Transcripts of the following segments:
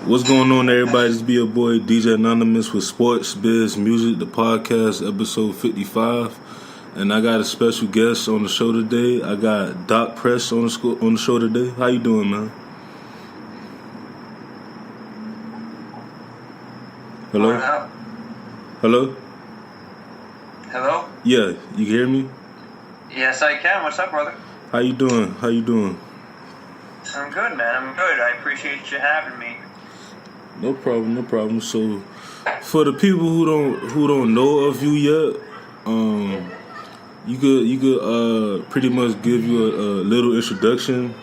What's going on, everybody? This be your boy DJ Anonymous with Sports Biz Music, the podcast, episode 55. And I got a special guest on the show today. I got Dok Brass on the show today. How you doing, man? Hello? Hello? Hello? Yeah, you can hear me? Yes, I can. What's up, brother? How you doing? I'm good, man. I'm good. I appreciate you having me. No problem. So, for the people who don't know of you yet, you could pretty much give you a little introduction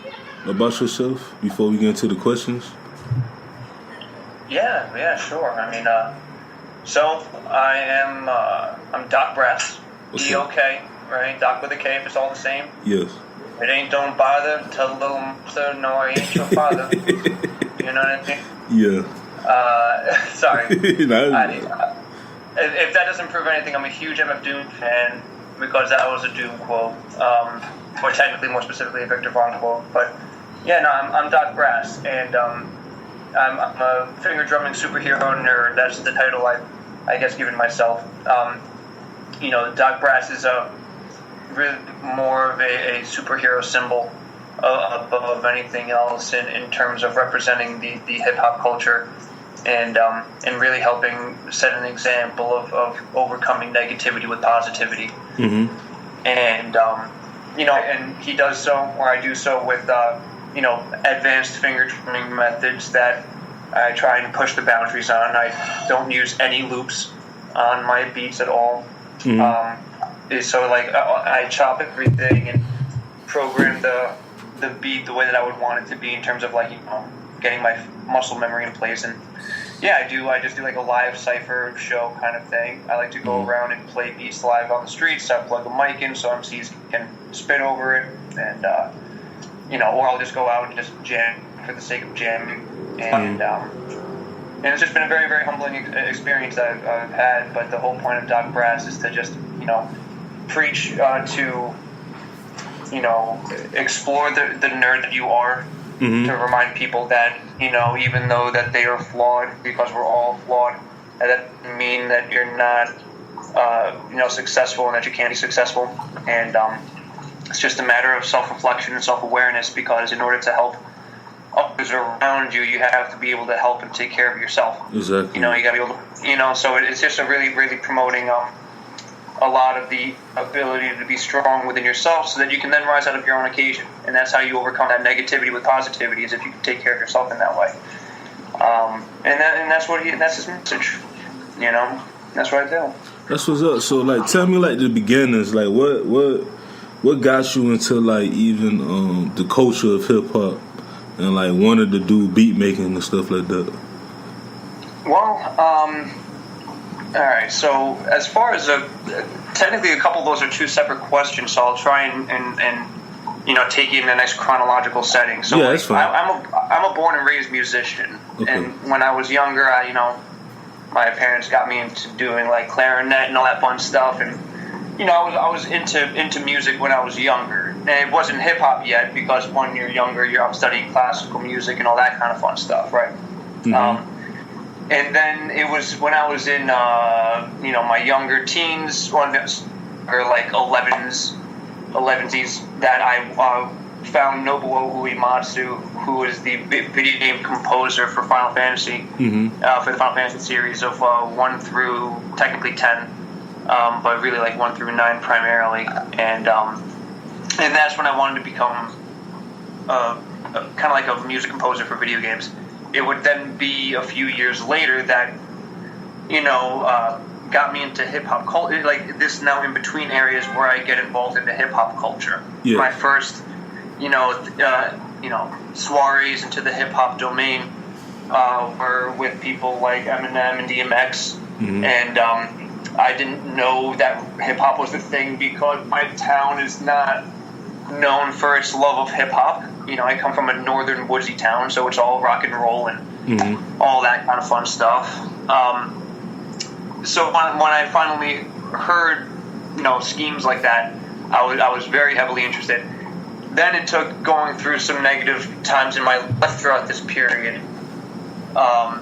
about yourself before we get into the questions. Yeah, sure. I mean, I'm Dok Brass. Okay. D-O-K, right? Doc with a K, if it's all the same. Yes. It ain't don't bother. Tell the little monster, no, I ain't your father. You know what I mean? Yeah. Sorry. If that doesn't prove anything, I'm a huge MF Doom fan because that was a Doom quote, or technically, more specifically, a Victor Vaughn quote. But yeah, no, I'm Dok Brass, and I'm a finger drumming superhero nerd. That's the title I guess given myself. Dok Brass is really more of a superhero symbol above anything else in terms of representing the hip hop culture. And really helping set an example of overcoming negativity with positivity. Mm-hmm. And, and he does so, or I do so with, advanced finger drumming methods that I try and push the boundaries on. I don't use any loops on my beats at all. Mm-hmm. I chop everything and program the beat the way that I would want it to be in terms of getting my muscle memory in place. And yeah, I just do like a live cypher show kind of thing. I like to go around and play beats live on the streets. I plug a mic in so MCs can spit over it, and or I'll just go out and just jam for the sake of jamming. And it's just been a very, very humbling experience that I've had. But the whole point of Dok Brass is to just preach to explore the nerd that you are. Mm-hmm. To remind people that, even though that they are flawed, because we're all flawed, that doesn't mean that you're not, successful and that you can't be successful. And it's just a matter of self-reflection and self-awareness, because in order to help others around you, you have to be able to help and take care of yourself. Exactly. You got to be able to, so it's just a really, really promoting a lot of the ability to be strong within yourself so that you can then rise out of your own occasion. And that's how you overcome that negativity with positivity, is if you can take care of yourself in that way. That's his message. That's what I do. That's what's up. So tell me the beginnings, what got you into even the culture of hip hop and wanted to do beat making and stuff like that? Well, all right, so as far as technically a couple of those are two separate questions, so I'll try and take you in the next chronological setting. So yeah, that's fine. I'm a born and raised musician, okay. And when I was younger, my parents got me into doing clarinet and all that fun stuff, and I was into music when I was younger, and it wasn't hip hop yet because when you're younger, you're out studying classical music and all that kind of fun stuff, right? Mm-hmm. And then it was when I was in, my younger teens, or 11s, that I found Nobuo Uematsu, who is the video game composer for Final Fantasy, mm-hmm. For the Final Fantasy series of 1 through technically 10, but really 1 through 9 primarily. And that's when I wanted to become kind of like a music composer for video games. It would then be a few years later that, got me into hip-hop culture, this now in between areas where I get involved into hip-hop culture. Yeah. My first, soirees into the hip-hop domain were with people like Eminem and DMX. Mm-hmm. And I didn't know that hip-hop was the thing because my town is not known for its love of hip-hop. I come from a northern woodsy town, so it's all rock and roll and mm-hmm. all that kind of fun stuff. So when I finally heard, schemes like that, I was very heavily interested. Then it took going through some negative times in my life throughout this period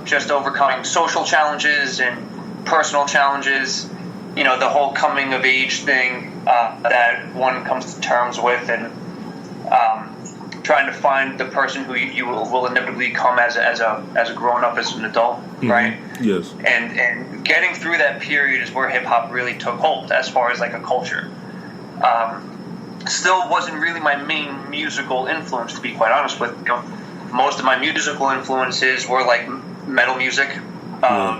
just overcoming social challenges and personal challenges. You know, the whole coming of age thing that one comes to terms with, and trying to find the person who you will inevitably become as a grown up, as an adult, right? Yes. And getting through that period is where hip hop really took hold as far as like a culture. Still wasn't really my main musical influence, to be quite honest with you. Most of my musical influences were like metal music,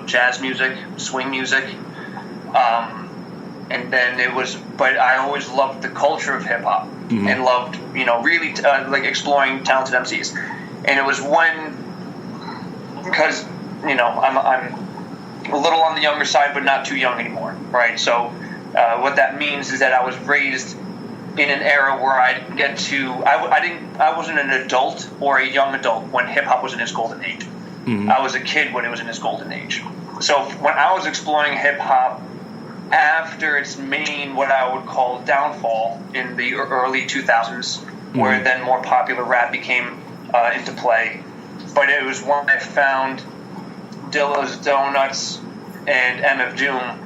jazz music, swing music. And then but I always loved the culture of hip hop and loved, really like exploring talented MCs. And it was because, I'm a little on the younger side, but not too young anymore, right? So what that means is that I was raised in an era where I wasn't an adult or a young adult when hip hop was in its golden age. I was a kid when it was in its golden age. So when I was exploring hip hop after its main, what I would call downfall in the early 2000s, where then more popular rap became into play. But it was when I found Dilla's Donuts and MF Doom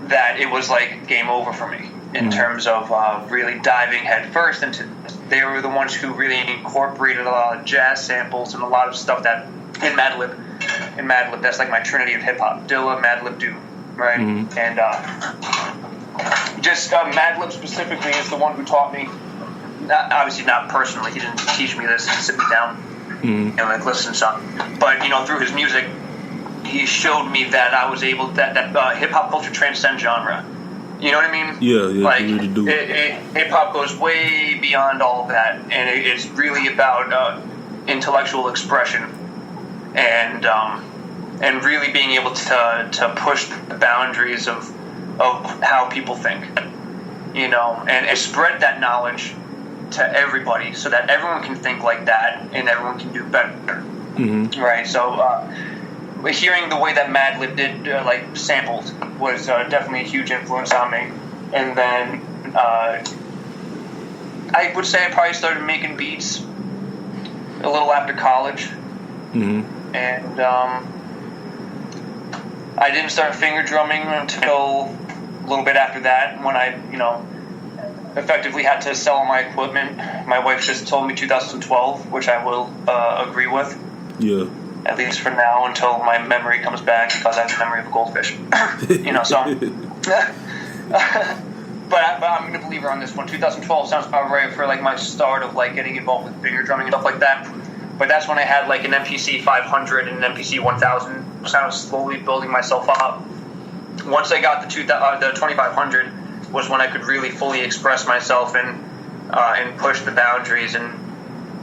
that it was like game over for me in terms of really diving headfirst into. They were the ones who really incorporated a lot of jazz samples and a lot of stuff that in Madlib, that's like my trinity of hip hop: Dilla, Madlib, Doom. Right, and just Madlib specifically is the one who taught me. Obviously, not personally. He didn't teach me this and sit me down and like listen to something. But through his music, he showed me that I was able that hip hop culture transcends genre. You know what I mean? Yeah, like you really do. Hip hop goes way beyond all of that, and it's really about intellectual expression and really being able to push the boundaries of how people think, and spread that knowledge to everybody so that everyone can think like that and everyone can do better. Right? So hearing the way that Madlib did, like sampled, was definitely a huge influence on me. And then I would say I probably started making beats a little after college. And I didn't start finger drumming until a little bit after that, when I, effectively had to sell my equipment. My wife just told me 2012, which I will agree with. Yeah. At least for now, until my memory comes back, because I have the memory of a goldfish. So. But I'm going to believe her on this one. 2012 sounds about right for like my start of like getting involved with finger drumming and stuff like that. But that's when I had like an MPC 500 and an MPC 1000. So I was slowly building myself up. Once I got the 2500 was when I could really fully express myself and push the boundaries. And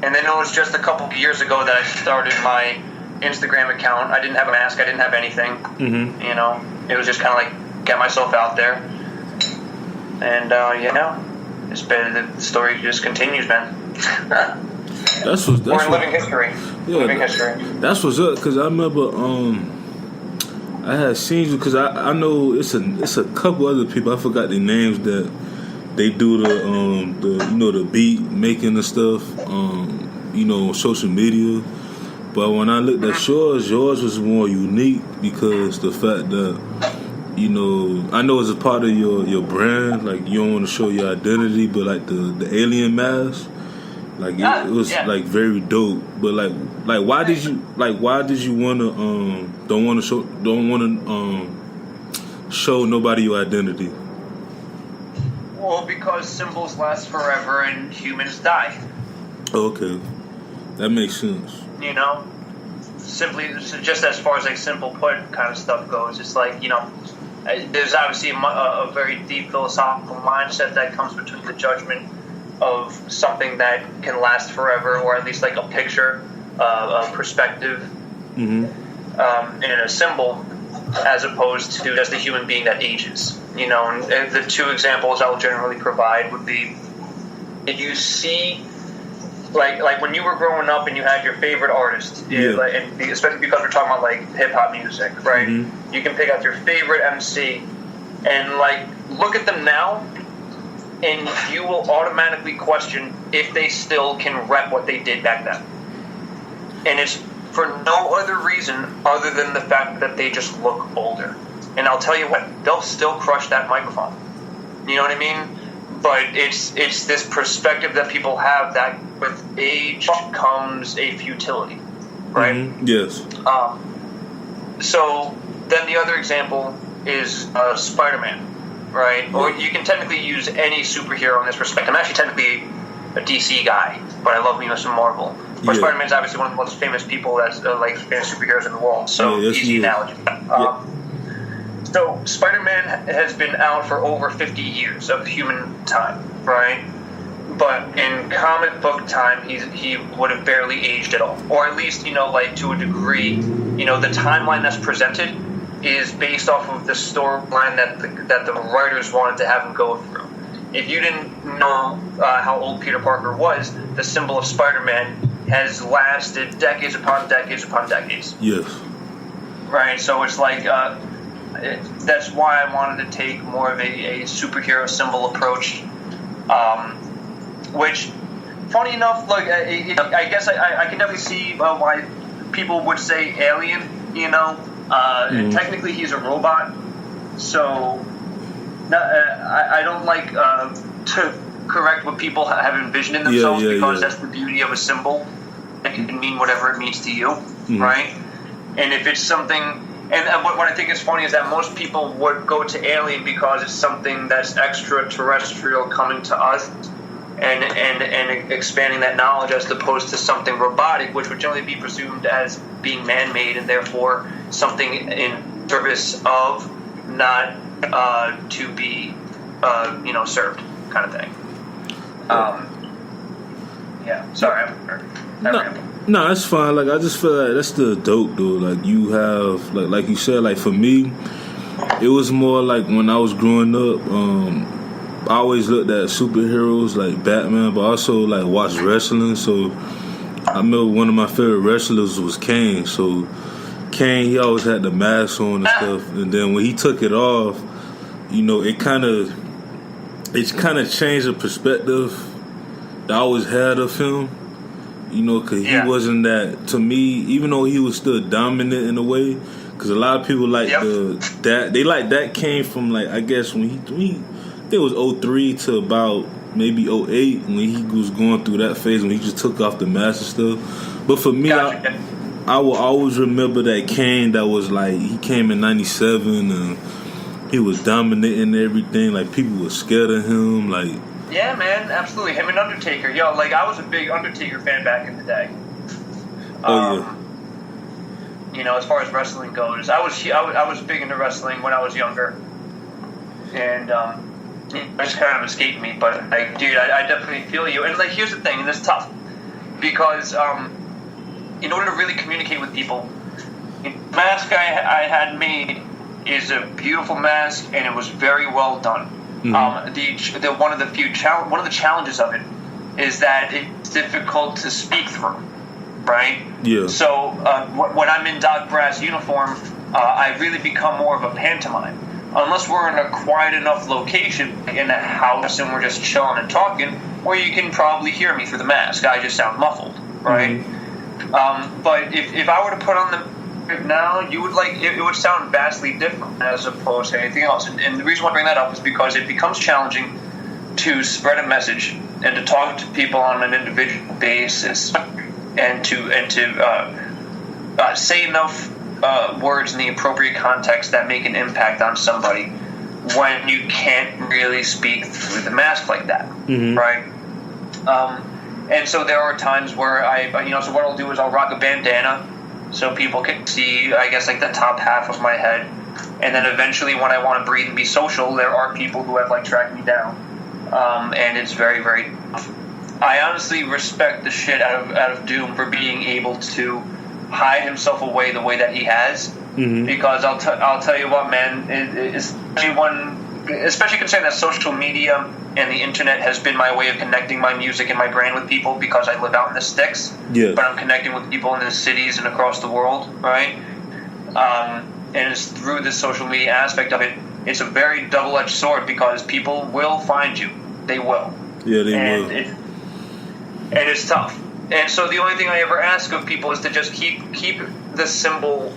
then it was just a couple of years ago that I started my Instagram account. I didn't have a mask. I didn't have anything. It was just kind of like get myself out there. And it's been, the story just continues, man. That's We're in living history. Yeah, living history. That's what's up. Because I remember I had seen you, because I know it's a couple other people, I forgot their names, that they do the beat making and stuff on social media. But when I looked at yours was more unique, because the fact that I know it's a part of your brand, like you don't want to show your identity, but like the alien mask, like it was like very dope. But like why did you want to don't want to show nobody your identity? Well, because symbols last forever and humans die. Okay, that makes sense. Simply just as far as like simple put kind of stuff goes, it's like there's obviously a very deep philosophical mindset that comes between the judgment of something that can last forever, or at least like a picture, a perspective, and a symbol, as opposed to just a human being that ages. And the two examples I will generally provide would be, if you see, like when you were growing up and you had your favorite artist, and especially because we're talking about like hip hop music, right? You can pick out your favorite MC and like look at them now, and you will automatically question if they still can rep what they did back then. And it's for no other reason other than the fact that they just look older. And I'll tell you what, they'll still crush that microphone. You know what I mean? But it's this perspective that people have that with age comes a futility, right? Mm-hmm. Yes. So then the other example is Spider-Man, right? Or you can technically use any superhero in this respect. I'm actually technically a DC guy, but I love me some Marvel. But Spider-Man's obviously one of the most famous people that's like famous superheroes in the world. So easy analogy. So Spider-Man has been out for over 50 years of human time, right? But in comic book time, he would have barely aged at all, or at least like to a degree. The timeline that's presented is based off of the storyline that the writers wanted to have him go through. If you didn't know how old Peter Parker was, the symbol of Spider-Man has lasted decades upon decades upon decades. Yes. Right. So it's like that's why I wanted to take more of a superhero symbol approach. Which, funny enough, like I guess I can definitely see why people would say alien. And technically he's a robot, so I don't like to correct what people have envisioned in themselves because that's the beauty of a symbol. It can mean whatever it means to you, right? And if it's something, and what I think is funny is that most people would go to alien because it's something that's extraterrestrial coming to us. And expanding that knowledge as opposed to something robotic, which would generally be presumed as being man-made and therefore something in service of, not to be, served, kind of thing. Sorry, No, that's fine. Like I just feel like that's still dope, though. Like you have, like you said, like for me, it was more like when I was growing up. I always looked at superheroes like Batman, but also like watched wrestling. So I remember one of my favorite wrestlers was Kane. So Kane, he always had the mask on and stuff. And then when he took it off, it kind of changed the perspective that I always had of him. Because he wasn't that, to me, even though he was still dominant in a way. Because a lot of people like that came from like, I guess when he it was 03 to about maybe 08 when he was going through that phase when he just took off the mask and stuff. But for me, I will always remember that Kane that was like, he came in 97 and he was dominating everything. Like, people were scared of him. Like, yeah, man, absolutely. Him and Undertaker. Yo, like, I was a big Undertaker fan back in the day. As far as wrestling goes, I was big into wrestling when I was younger. And, it just kind of escaped me, but like, dude, I definitely feel you. And like, here's the thing, and it's tough because in order to really communicate with people, the mask I had made is a beautiful mask, and it was very well done. One of the challenges of it is that it's difficult to speak through, right? Yeah. So when I'm in Dok Brass uniform, I really become more of a pantomime. Unless we're in a quiet enough location, in a house, and we're just chilling and talking, where you can probably hear me through the mask. I just sound muffled, right? But if I were to put on the now, you would it would sound vastly different as opposed to anything else. And the reason why I bring that up is because it becomes challenging to spread a message and to talk to people on an individual basis, and to say enough words in the appropriate context that make an impact on somebody when you can't really speak through the mask like that, right? And so there are times where so what I'll do is I'll rock a bandana so people can see, I guess, like the top half of my head, and then eventually when I want to breathe and be social, there are people who have tracked me down, and it's very, very tough. I honestly respect the shit out of Doom for being able to hide himself away the way that he has, because I'll tell you what, man, especially considering that social media and the internet has been my way of connecting my music and my brand with people, because I live out in the sticks, but I'm connecting with people in the cities and across the world, right? And it's through the social media aspect of it, it's a very double-edged sword, because people will find you. They will. Yeah, they will. And it's tough. And so the only thing I ever ask of people is to just keep the symbol